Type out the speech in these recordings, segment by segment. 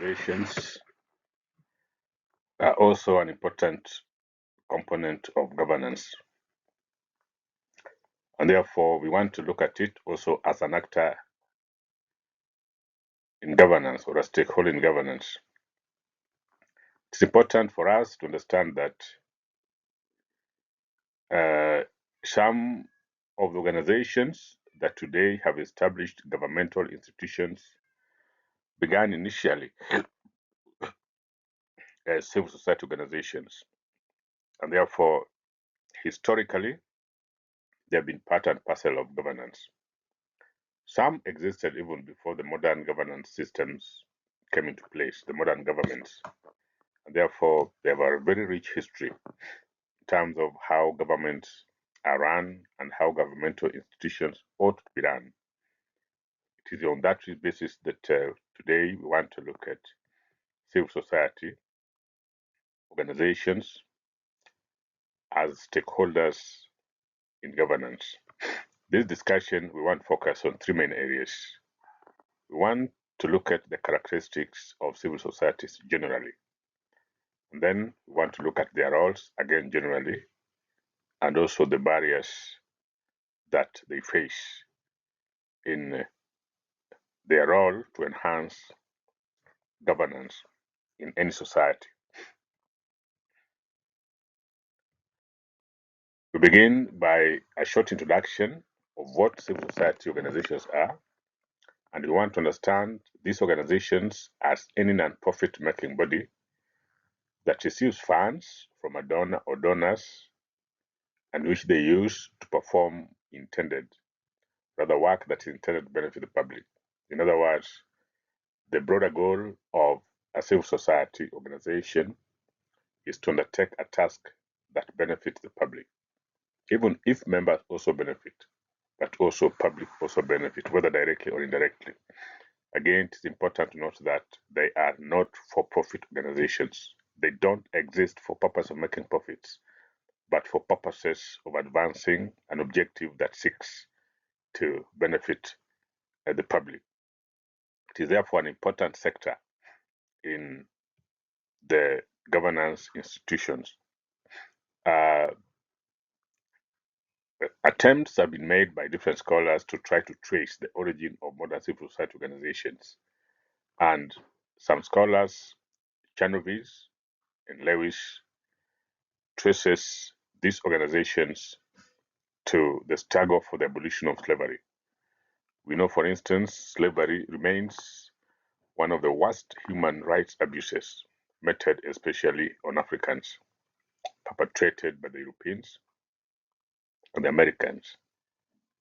organizations are also an important component of governance. And therefore, we want to look at it also as an actor in governance or a stakeholder in governance. It's important for us to understand that some of the organizations that today have established governmental institutions began initially as civil society organizations. And therefore, historically, they have been part and parcel of governance. Some existed even before the modern governance systems came into place, the modern governments. And therefore, they have a very rich history in terms of how governments are run and how governmental institutions ought to be run. It is on that basis that today we want to look at civil society organizations as stakeholders in governance. This discussion, we want to focus on three main areas. We want to look at the characteristics of civil societies generally. And then we want to look at their roles, again, generally, and also the barriers that they face in their role to enhance governance in any society. We begin by a short introduction of what civil society organizations are, and we want to understand these organizations as any non-profit making body that receives funds from a donor or donors and which they use to perform rather work that is intended to benefit the public. In other words, the broader goal of a civil society organization is to undertake a task that benefits the public, even if members also benefit, but also public also benefit, whether directly or indirectly. Again, it is important to note that they are not for-profit organizations. They don't exist for purpose of making profits, but for purposes of advancing an objective that seeks to benefit the public. It is therefore an important sector in the governance institutions. Attempts have been made by different scholars to try to trace the origin of modern civil society organizations. And some scholars, Chanovich and Lewis, traces these organizations to the struggle for the abolition of slavery. We know, for instance, slavery remains one of the worst human rights abuses meted especially on Africans, perpetrated by the Europeans and the Americans.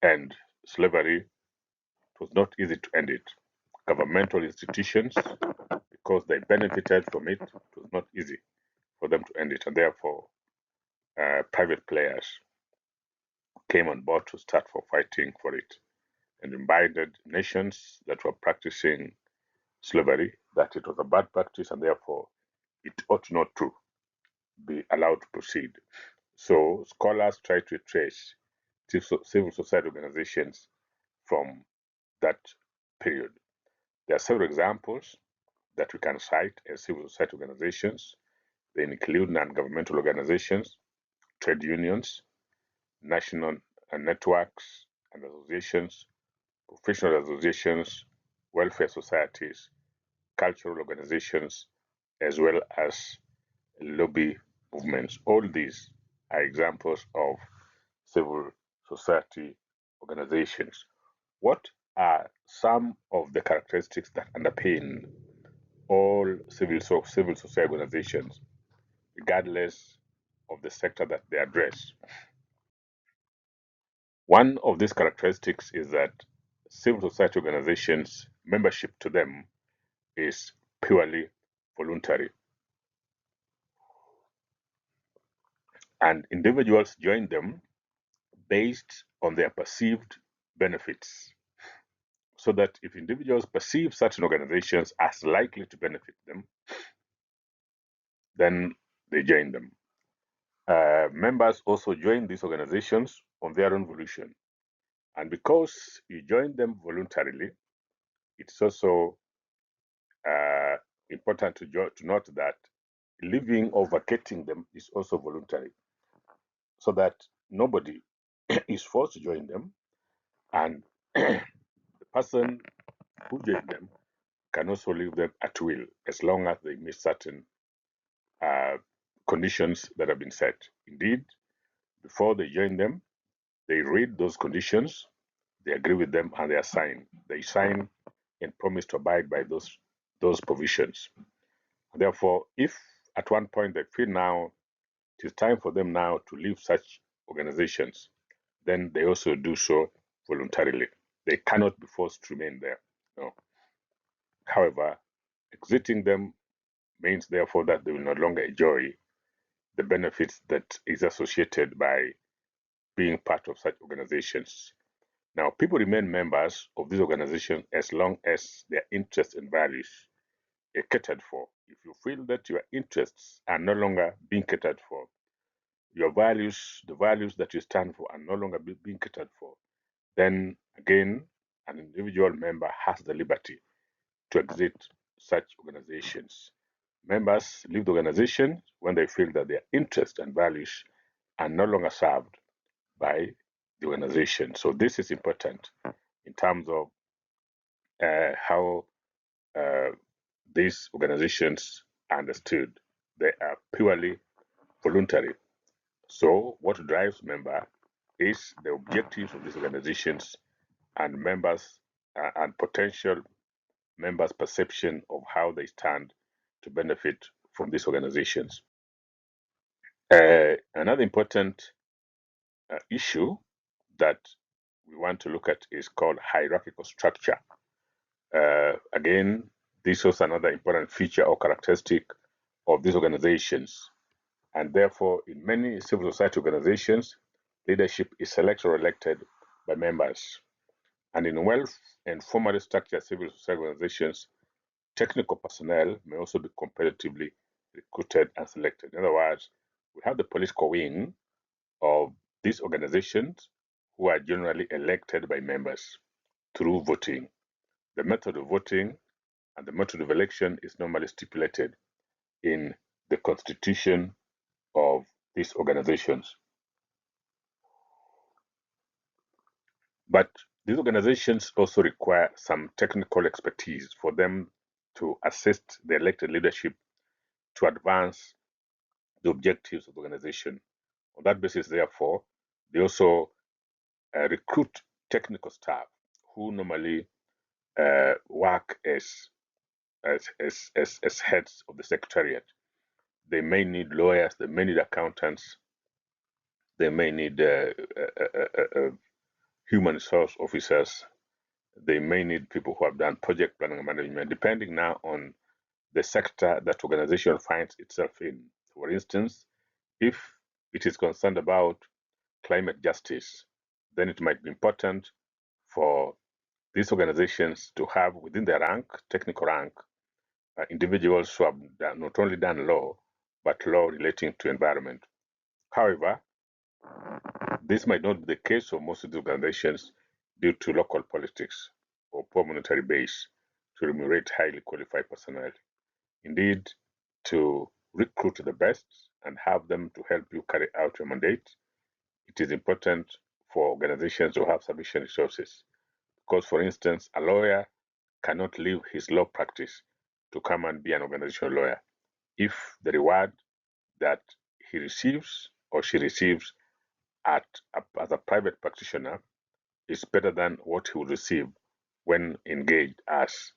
And slavery, it was not easy to end it. Governmental institutions, because they benefited from it, it was not easy for them to end it. And therefore, private players came on board to start for fighting for it and reminded nations that were practicing slavery that it was a bad practice and therefore it ought not to be allowed to proceed. So scholars try to trace civil society organizations from that period. There are several examples that we can cite as civil society organizations. They include non-governmental organizations, trade unions, national networks and associations, professional associations, welfare societies, cultural organizations, as well as lobby movements. All these are examples of civil society organizations. What are some of the characteristics that underpin all civil society organizations, regardless of the sector that they address? One of these characteristics is that civil society organizations, membership to them is purely voluntary. And individuals join them based on their perceived benefits. So that if individuals perceive certain organizations as likely to benefit them, then they join them. Members also join these organizations on their own volition. And because you join them voluntarily, it's also important to note that leaving or vacating them is also voluntary, so that nobody is forced to join them, and the person who joined them can also leave them at will as long as they meet certain uh, conditions that have been set. Indeed, before they join them, they read those conditions, they agree with them, and they sign and promise to abide by those provisions. Therefore, if at one point they feel now it is time for them now to leave such organizations, then they also do so voluntarily. They cannot be forced to remain there. No. However, exiting them means therefore that they will no longer enjoy the benefits that is associated by being part of such organizations. Now, people remain members of these organizations as long as their interests and values are catered for. If you feel that your interests are no longer being catered for, your values, the values that you stand for, are no longer being catered for, then again, an individual member has the liberty to exit such organizations. Members leave the organization when they feel that their interests and values are no longer served by the organization. So this is important in terms of how uh, these organizations are understood. They are purely voluntary. So what drives member is the objectives of these organizations and members and potential members' perception of how they stand to benefit from these organizations. Another important issue that we want to look at is called hierarchical structure. Again, this was another important feature or characteristic of these organizations. And therefore, in many civil society organizations, leadership is selected or elected by members. And in well and formally structured civil society organizations, technical personnel may also be competitively recruited and selected. In other words, we have the political wing of these organizations who are generally elected by members through voting. The method of voting and the method of election is normally stipulated in the constitution of these organizations. But these organizations also require some technical expertise for them to assist the elected leadership to advance the objectives of the organization. On that basis, therefore, they also recruit technical staff who normally work as heads of the secretariat. They may need lawyers, they may need accountants, they may need human resource officers, they may need people who have done project planning and management, depending now on the sector that organization finds itself in. For instance, if it is concerned about climate justice, then it might be important for these organizations to have within their rank, technical rank, individuals who have not only done law, but law relating to environment. However, this might not be the case for most of the organizations due to local politics or poor monetary base to remunerate highly qualified personnel. Indeed, to recruit the best and have them to help you carry out your mandate, it is important for organizations to have sufficient resources. Because, for instance, a lawyer cannot leave his law practice to come and be an organizational lawyer if the reward that he receives or she receives as a private practitioner is better than what he would receive when engaged as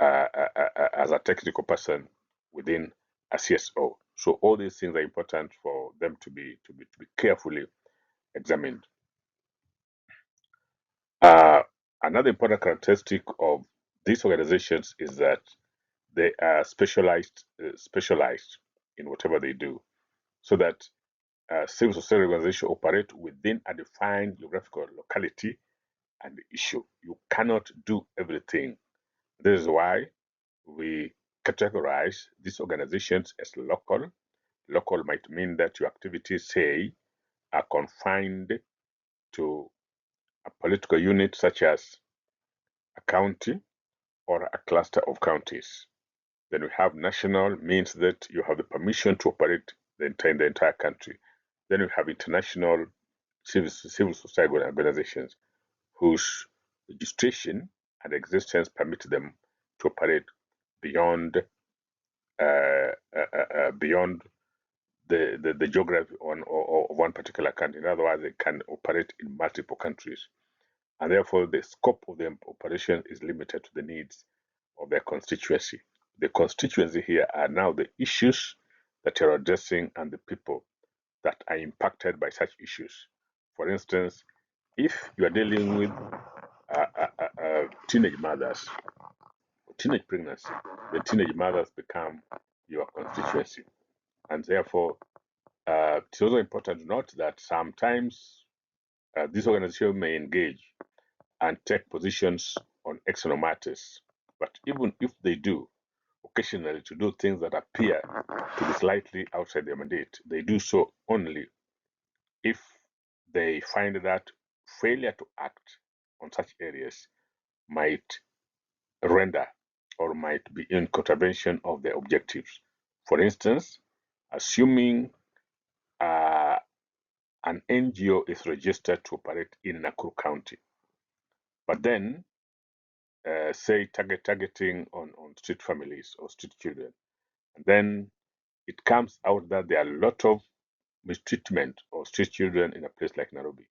a technical person within a CSO. So all these things are important for them to be carefully examined. Another important characteristic of these organizations is that they are specialized in whatever they do, so that civil society organizations operate within a defined geographical locality and issue. You cannot do everything. This is why we categorize these organizations as local. Local might mean that your activities, say, are confined to a political unit such as a county or a cluster of counties. Then we have national, means that you have the permission to operate in the entire country. Then we have international civil society organizations whose registration and existence permit them to operate beyond beyond the geography of one particular country. In other words, they can operate in multiple countries, and therefore the scope of their operation is limited to the needs of their constituency. The constituency here are now the issues that you're addressing and the people that are impacted by such issues. For instance, if you are dealing with teenage mothers, teenage pregnancy, the teenage mothers become your constituency. And therefore, it's also important to note that sometimes this organization may engage and take positions on external matters. But even if they do, occasionally to do things that appear to be slightly outside their mandate, they do so only if they find that failure to act on such areas might render or might be in contravention of their objectives. For instance, assuming an NGO is registered to operate in Nakuru County, but then say targeting on street families or street children, and then it comes out that there are a lot of mistreatment of street children in a place like Nairobi.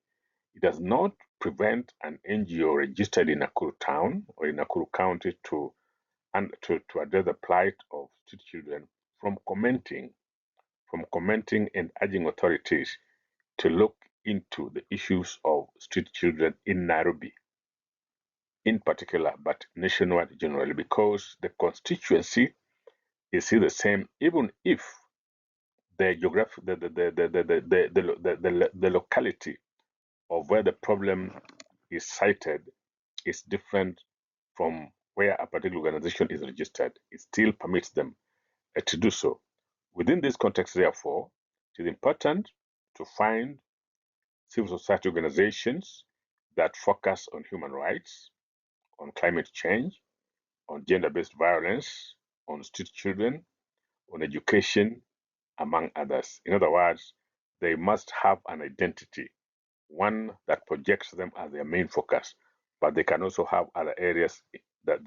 It does not prevent an NGO registered in Nakuru town or in Nakuru County to address the plight of street children from commenting and urging authorities to look into the issues of street children in Nairobi in particular, but nationwide generally, because the constituency is still the same, even if the geographic, the locality of where the problem is cited is different from where a particular organization is registered. It still permits them to do so. Within this context, therefore, it is important to find civil society organizations that focus on human rights, on climate change, on gender-based violence, on street children, on education, among others. In other words, they must have an identity, one that projects them as their main focus, but they can also have other areas that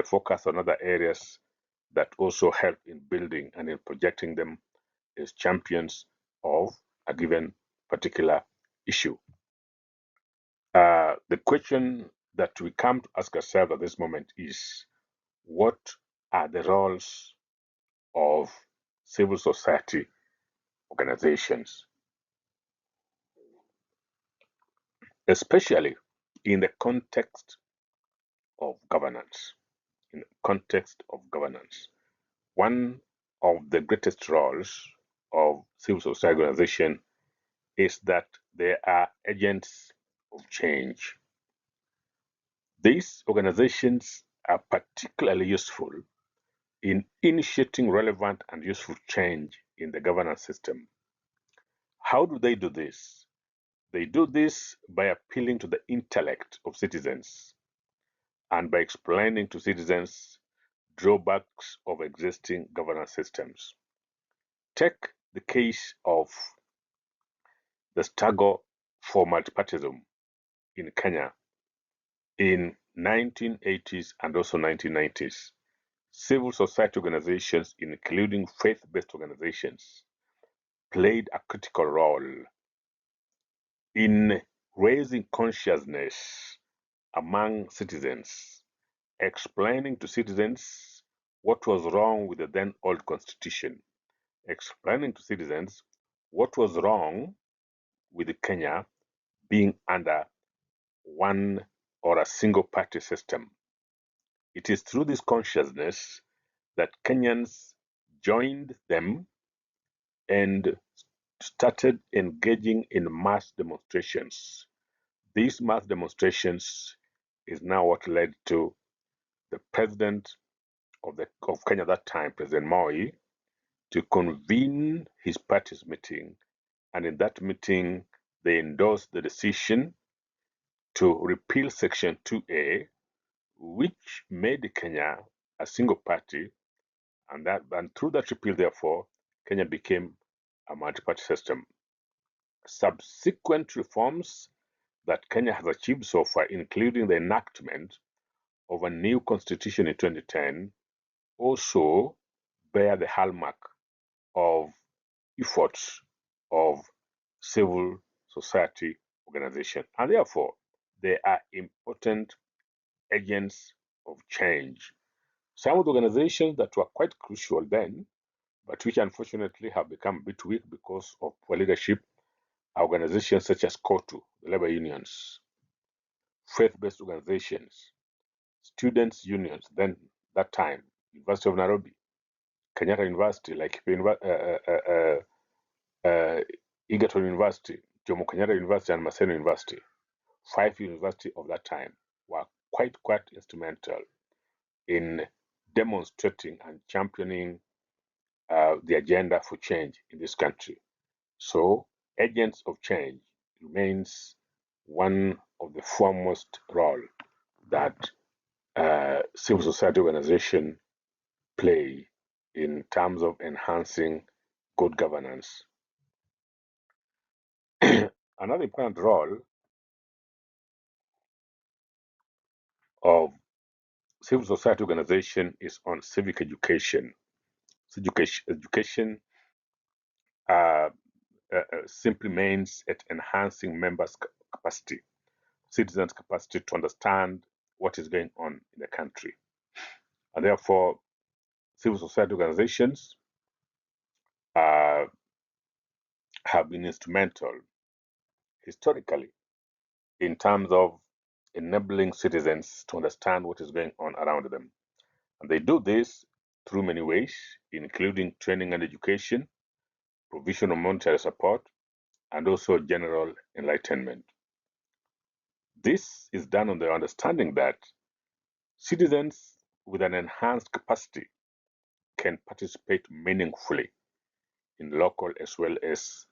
focus on other areas that also help in building and in projecting them as champions of a given particular issue. The question that we come to ask ourselves at this moment is, what are the roles of civil society organizations, especially in the context of governance? In the context of governance, one of the greatest roles of civil society organization is that they are agents of change. These organizations are particularly useful in initiating relevant and useful change in the governance system. How do they do this? They do this by appealing to the intellect of citizens and by explaining to citizens drawbacks of existing governance systems. Take the case of the struggle for multipartyism in Kenya in 1980s and also 1990s. Civil society organizations, including faith-based organizations, played a critical role in raising consciousness among citizens, explaining to citizens what was wrong with the then old constitution, explaining to citizens what was wrong with Kenya being under one or a single party system. It is through this consciousness that Kenyans joined them and started engaging in mass demonstrations. These mass demonstrations is now what led to the president of Kenya at that time, President Moi, to convene his party's meeting, and in that meeting they endorsed the decision to repeal Section 2A, which made Kenya a single party, and through that repeal, therefore, Kenya became a multi-party system. Subsequent reforms that Kenya has achieved so far, including the enactment of a new constitution in 2010, also bear the hallmark of efforts of civil society organization, and therefore they are important agents of change. Some of the organizations that were quite crucial then, but which unfortunately have become a bit weak because of poor leadership, are organizations such as KOTU, the labor unions, faith-based organizations, students' unions, then that time, University of Nairobi, Kenyatta University, like Egerton University, Jomo Kenyatta University, and Maseno University, 5 universities of that time, were quite instrumental in demonstrating and championing the agenda for change in this country. So, agents of change remains one of the foremost role that civil society organization play in terms of enhancing good governance. Another important role of civil society organization is on civic education. So education simply means at enhancing members' capacity, citizens' capacity to understand what is going on in the country. And therefore, civil society organizations have been instrumental historically in terms of enabling citizens to understand what is going on around them. And they do this through many ways, including training and education, provision of monetary support, and also general enlightenment. This is done on the understanding that citizens with an enhanced capacity can participate meaningfully in local as well as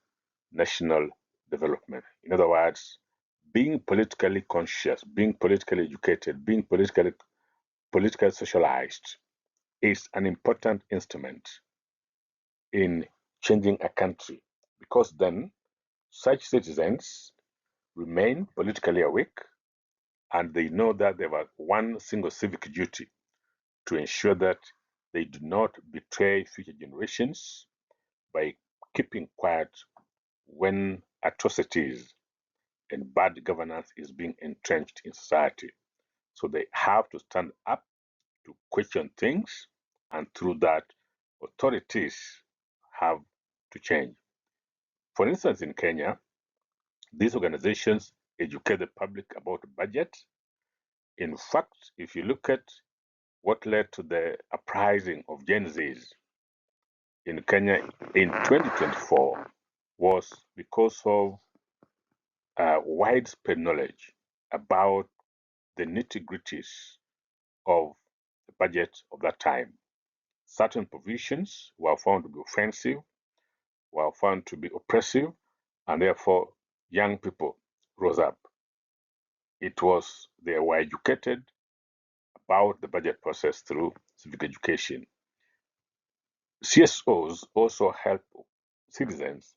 national development. In other words, being politically conscious, being politically educated, being politically socialized is an important instrument in changing a country, because then such citizens remain politically awake and they know that they have one single civic duty to ensure that they do not betray future generations by keeping quiet when atrocities and bad governance is being entrenched in society. So they have to stand up to question things, and through that, authorities have to change. For instance, in Kenya, these organizations educate the public about budget. In fact, if you look at what led to the uprising of Gen Zs in Kenya in 2024 was because of widespread knowledge about the nitty-gritties of the budget of that time. Certain provisions were found to be offensive, were found to be oppressive, and therefore young people rose up. They were educated about the budget process through civic education. CSOs also help citizens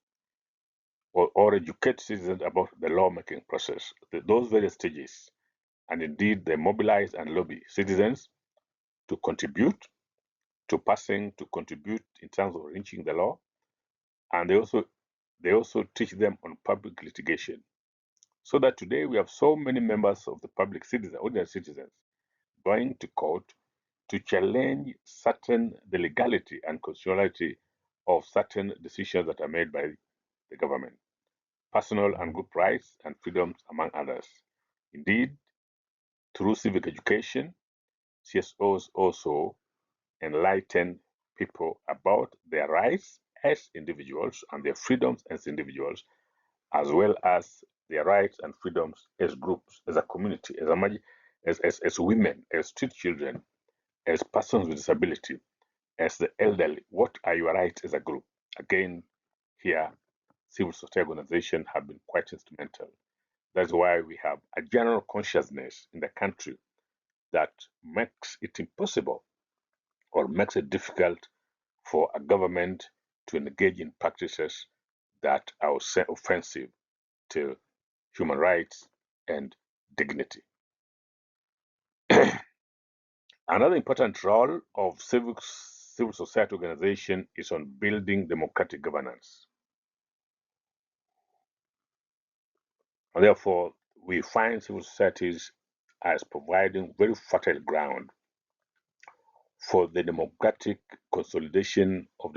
or educate citizens about the lawmaking process, those various stages. And indeed, they mobilize and lobby citizens to contribute to contribute in terms of reaching the law. And they also teach them on public litigation. So that today we have so many members of the public citizens, ordinary citizens, going to court to challenge the legality and constitutionality of certain decisions that are made by the government, personal and group rights and freedoms, among others. Indeed, through civic education, CSOs also enlighten people about their rights as individuals and their freedoms as individuals, as well as their rights and freedoms as groups, as a community, as women, as street children, as persons with disability, as the elderly. What are your rights as a group? Again, here, civil society organizations have been quite instrumental. That's why we have a general consciousness in the country that makes it impossible or makes it difficult for a government to engage in practices that are offensive to human rights and dignity. Another important role of civil society organization is on building democratic governance. And therefore, we find civil societies as providing very fertile ground for the democratic consolidation of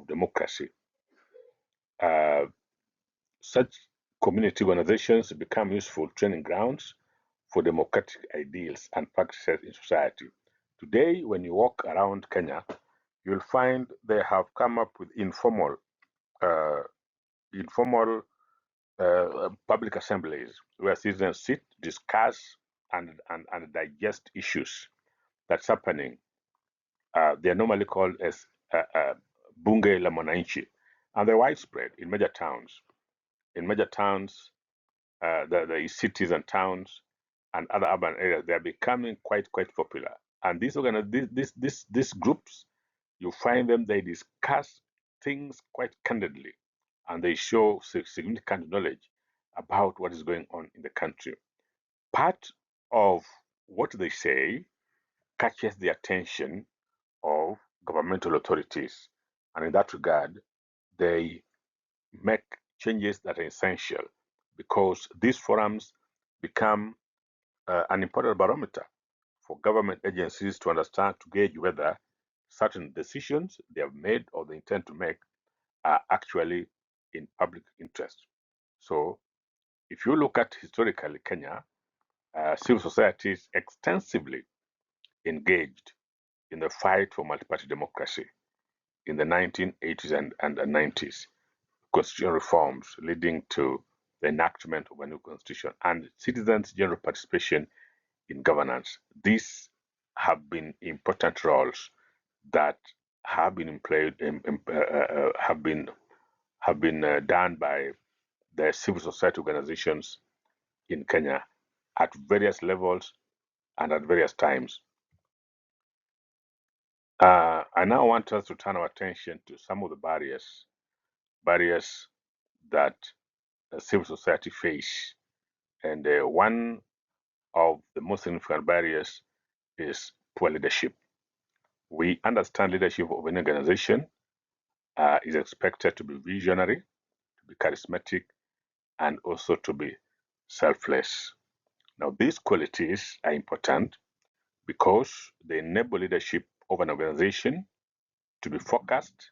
democracy. Uh, such community organizations become useful training grounds for democratic ideals and practices in society. Today, when you walk around Kenya, you'll find they have come up with uh, informal public assemblies where citizens sit, discuss, and digest issues that's happening. They're normally called as Bunge la Mwananchi, and they're widespread in major towns. In major towns, the cities and towns and other urban areas, they are becoming quite popular. And these groups, you find them, they discuss things quite candidly, and they show significant knowledge about what is going on in the country. Part of what they say catches the attention of governmental authorities, and in that regard, they make changes that are essential because these forums become an important barometer for government agencies to understand, to gauge whether certain decisions they have made or they intend to make are actually in public interest. So, if you look at historically Kenya, civil societies extensively engaged in the fight for multi-party democracy in the 1980s and 90s, constitutional reforms leading to the enactment of a new constitution and citizens' general participation in governance. These have been important roles that have been done by the civil society organizations in Kenya at various levels and at various times. I now want us to turn our attention to some of the barriers that civil society face, and one of the most significant barriers is poor leadership. We understand leadership of an organization is expected to be visionary, to be charismatic, and also to be selfless. Now, these qualities are important because they enable leadership of an organization to be focused,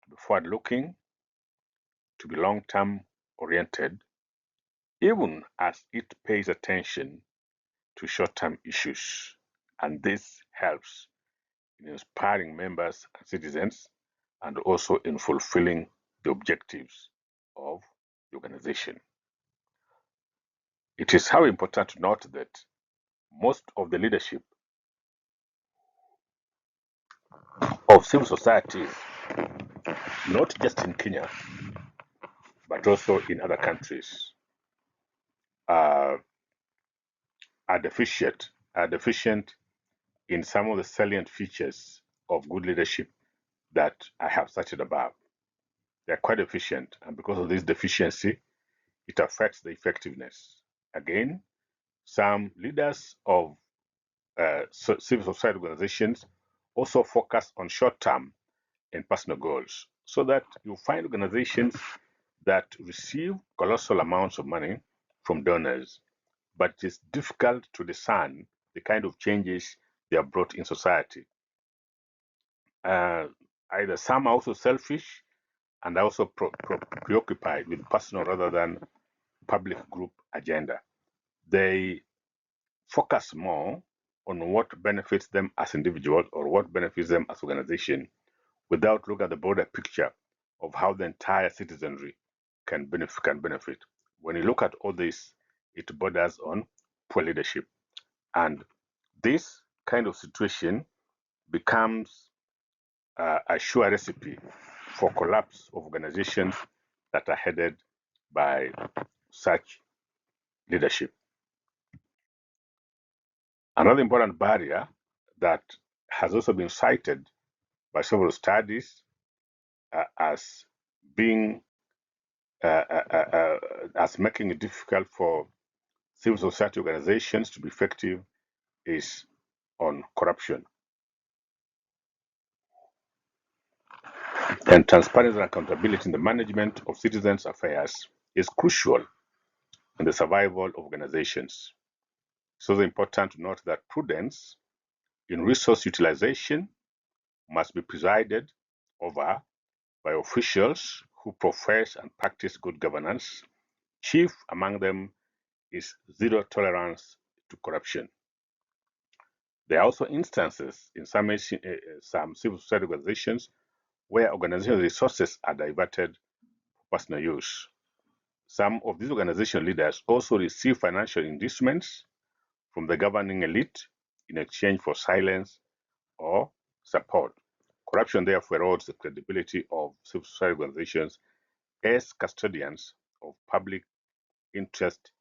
to be forward-looking, to be long-term oriented, even as it pays attention to short-term issues. And this helps in inspiring members and citizens and also in fulfilling the objectives of the organization. It is how important to note that most of the leadership of civil society, not just in Kenya, but also in other countries, are deficient in some of the salient features of good leadership that I have cited above. They are quite efficient, and because of this deficiency, it affects the effectiveness. Again, some leaders of civil society organizations also focus on short-term and personal goals, so that you find organizations that receive colossal amounts of money from donors, but it's difficult to discern the kind of changes they have brought in society. Either some are also selfish and are also preoccupied with personal rather than public group agenda. They focus more on what benefits them as individuals or what benefits them as organization without looking at the broader picture of how the entire citizenry can benefit. When you look at all this, it borders on poor leadership. And this kind of situation becomes a sure recipe for collapse of organizations that are headed by such leadership. Another important barrier that has also been cited by several studies as being as making it difficult for civil society organizations to be effective is on corruption. And transparency and accountability in the management of citizens' affairs is crucial in the survival of organizations. It's also important to note that prudence in resource utilization must be presided over by officials who profess and practice good governance. Chief among them is zero tolerance to corruption. There are also instances in some civil society organizations where organizational resources are diverted for personal use. Some of these organizational leaders also receive financial inducements from the governing elite in exchange for silence or support. Corruption therefore erodes the credibility of civil society organizations as custodians of public interest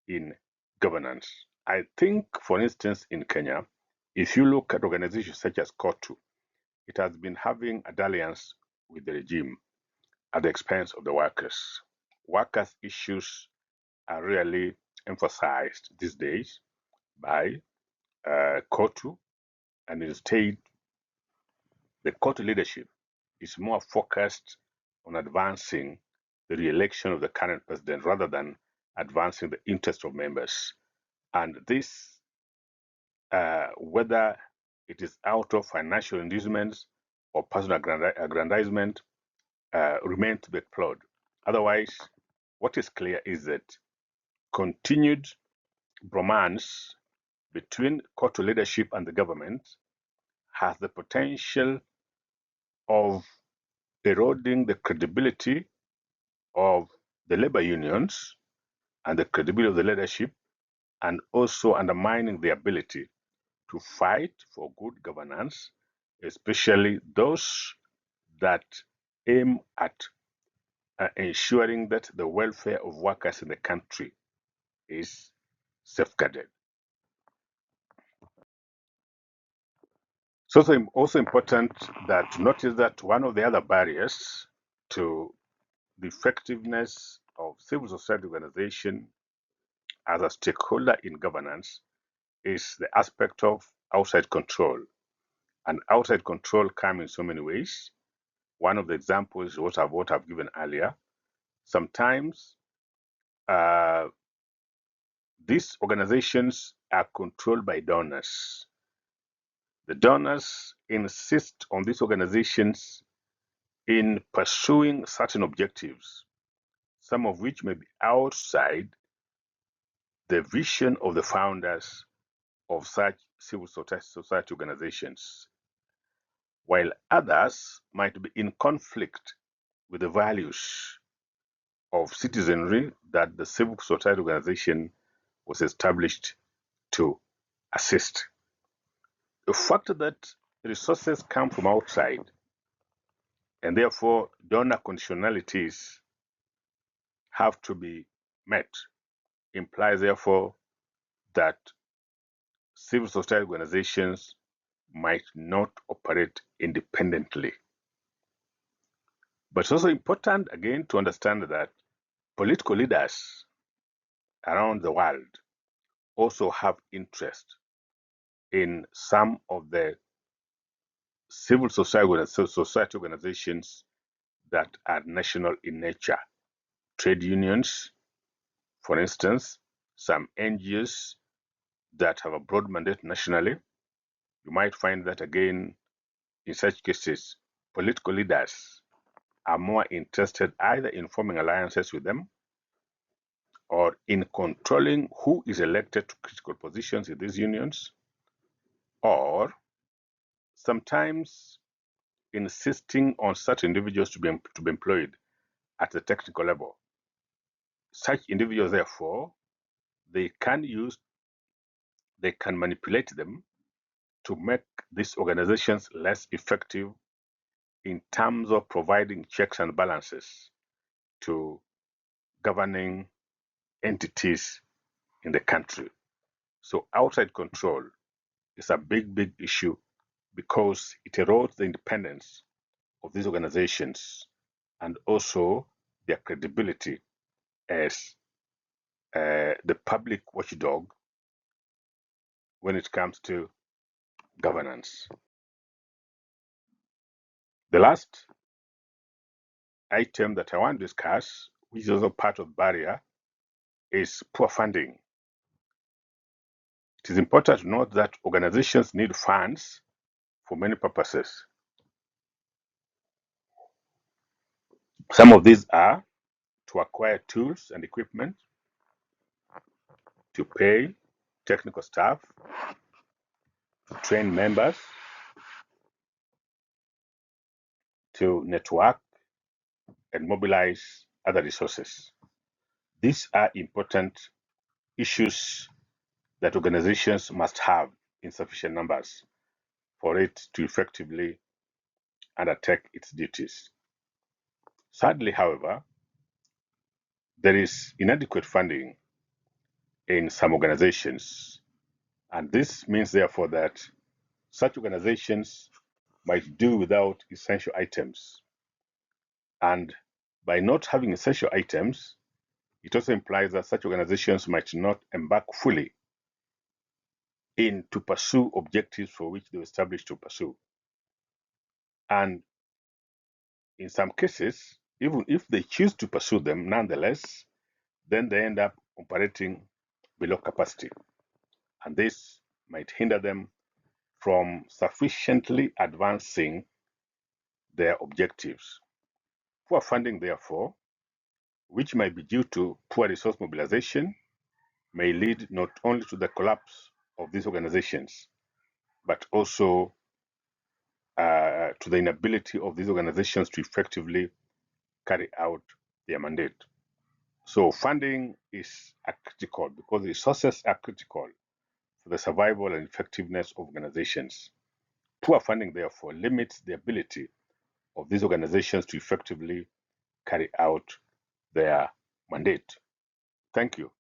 in governance. I think, for instance, in Kenya, if you look at organizations such as KOTU, it has been having a dalliance with the regime at the expense of the workers. Workers' issues are really emphasized these days by KOTU, and instead, the KOTU leadership is more focused on advancing the re-election of the current president rather than advancing the interest of members. And this, whether it is out of financial inducements or personal aggrandizement, remains to be explored. Otherwise, what is clear is that continued bromance between KOTU leadership and the government has the potential of eroding the credibility of the labor unions and the credibility of the leadership, and also undermining the ability to fight for good governance, especially those that aim at ensuring that the welfare of workers in the country is safeguarded. It's also important that to notice that one of the other barriers to the effectiveness of civil society organization as a stakeholder in governance is the aspect of outside control. And outside control comes in so many ways. One of the examples is what I've given earlier. Sometimes these organizations are controlled by donors. The donors insist on these organizations in pursuing certain objectives, some of which may be outside the vision of the founders of such civil society organizations, while others might be in conflict with the values of citizenry that the civil society organization was established to assist. The fact that resources come from outside and therefore donor conditionalities have to be met implies therefore that civil society organizations might not operate independently. But it's also important again to understand that political leaders around the world also have interest in some of the civil society organizations that are national in nature. Trade unions, for instance, some NGOs that have a broad mandate nationally. You might find that again, in such cases, political leaders are more interested either in forming alliances with them or in controlling who is elected to critical positions in these unions, or sometimes insisting on such individuals to be employed at the technical level. Such individuals, therefore, they can manipulate them to make these organizations less effective in terms of providing checks and balances to governing entities in the country. So outside control is a big issue because it erodes the independence of these organizations and also their credibility as the public watchdog when it comes to governance. The last item that I want to discuss, which is also part of barrier, is poor funding. It is important to note that organizations need funds for many purposes. Some of these are to acquire tools and equipment, to pay technical staff, to train members, to network and mobilize other resources. These are important issues that organizations must have in sufficient numbers for it to effectively undertake its duties. Sadly, however, there is inadequate funding in some organizations, and this means, therefore, that such organizations might do without essential items. And by not having essential items, it also implies that such organizations might not embark fully in to pursue objectives for which they were established to pursue. And in some cases, even if they choose to pursue them, nonetheless, then they end up operating below capacity. And this might hinder them from sufficiently advancing their objectives. Poor funding, therefore, which might be due to poor resource mobilization, may lead not only to the collapse of these organizations, but also to the inability of these organizations to effectively carry out their mandate. So funding is critical because resources are critical for the survival and effectiveness of organizations. Poor funding, therefore, limits the ability of these organizations to effectively carry out their mandate. Thank you.